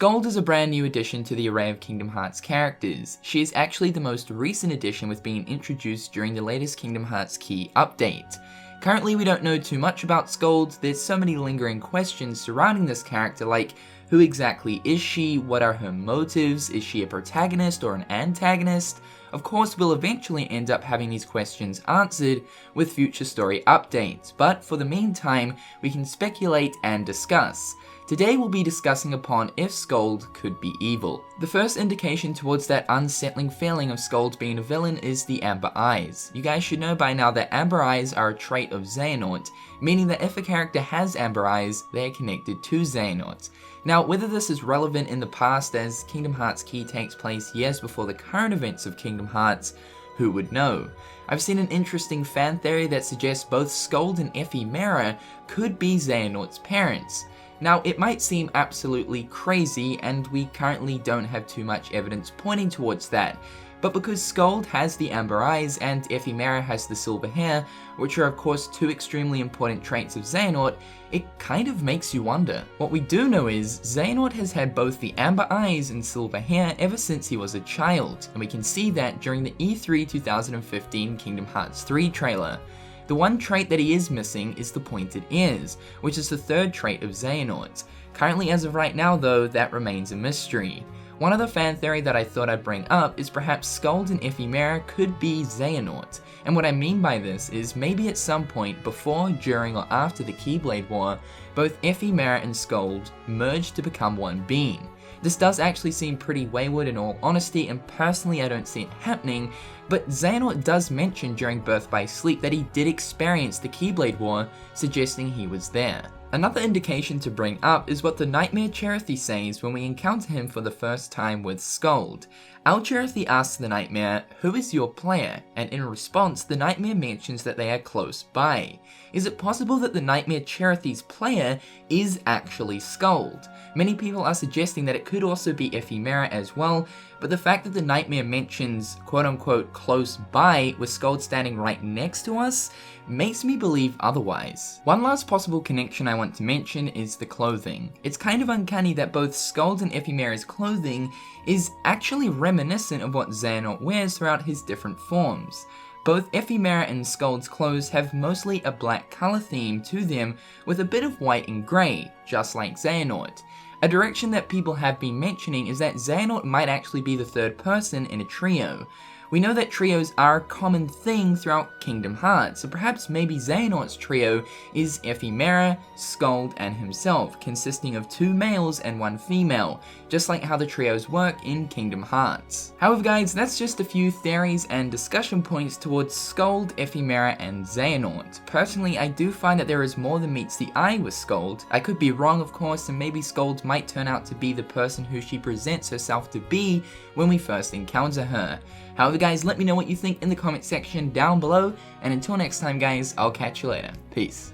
Skuld is a brand new addition to the array of Kingdom Hearts characters. She is actually the most recent addition with being introduced during the latest Kingdom Hearts Key update. Currently we don't know too much about Skuld. There's so many lingering questions surrounding this character, like who exactly is she, what are her motives, is she a protagonist or an antagonist? Of course we'll eventually end up having these questions answered with future story updates, but for the meantime we can speculate and discuss. Today we'll be discussing upon if Skuld could be evil. The first indication towards that unsettling feeling of Skuld being a villain is the amber eyes. You guys should know by now that amber eyes are a trait of Xehanort, meaning that if a character has amber eyes, they are connected to Xehanort. Now, whether this is relevant in the past as Kingdom Hearts Key takes place years before the current events of Kingdom Hearts, who would know? I've seen an interesting fan theory that suggests both Skuld and Ephemera could be Xehanort's parents. Now, it might seem absolutely crazy, and we currently don't have too much evidence pointing towards that, but because Skuld has the amber eyes and Ephemera has the silver hair, which are of course two extremely important traits of Xehanort, it kind of makes you wonder. What we do know is, Xehanort has had both the amber eyes and silver hair ever since he was a child, and we can see that during the E3 2015 Kingdom Hearts 3 trailer. The one trait that he is missing is the pointed ears, which is the third trait of Xehanort. Currently as of right now though, that remains a mystery. One other fan theory that I thought I'd bring up is perhaps Skuld and Ephemera could be Xehanort. And what I mean by this is maybe at some point before, during, or after the Keyblade War, both Ephemera and Skuld merged to become one being. This does actually seem pretty wayward in all honesty, and personally I don't see it happening, but Xehanort does mention during Birth by Sleep that he did experience the Keyblade War, suggesting he was there. Another indication to bring up is what the Nightmare Cherothy says when we encounter him for the first time with Skuld. Our Cherothy asks the Nightmare, "Who is your player?" and in response the Nightmare mentions that they are close by. Is it possible that the Nightmare Cherothy's player is actually Skuld? Many people are suggesting that it could also be Ephemera as well, but the fact that the Nightmare mentions quote-unquote close by with Skuld standing right next to us makes me believe otherwise. One last possible connection I want to mention is the clothing. It's kind of uncanny that both Skuld and Ephemera's clothing is actually reminiscent of what Xehanort wears throughout his different forms. Both Ephemera and Skuld's clothes have mostly a black color theme to them with a bit of white and grey, just like Xehanort. A direction that people have been mentioning is that Xehanort might actually be the third person in a trio. We know that trios are a common thing throughout Kingdom Hearts, so perhaps maybe Xehanort's trio is Ephemera, Skuld, and himself, consisting of 2 males and 1 female, just like how the trios work in Kingdom Hearts. However guys, that's just a few theories and discussion points towards Skuld, Ephemera, and Xehanort. Personally, I do find that there is more than meets the eye with Skuld. I could be wrong of course, and maybe Skuld might turn out to be the person who she presents herself to be when we first encounter her. However guys, let me know what you think in the comment section down below, and until next time guys, I'll catch you later. Peace.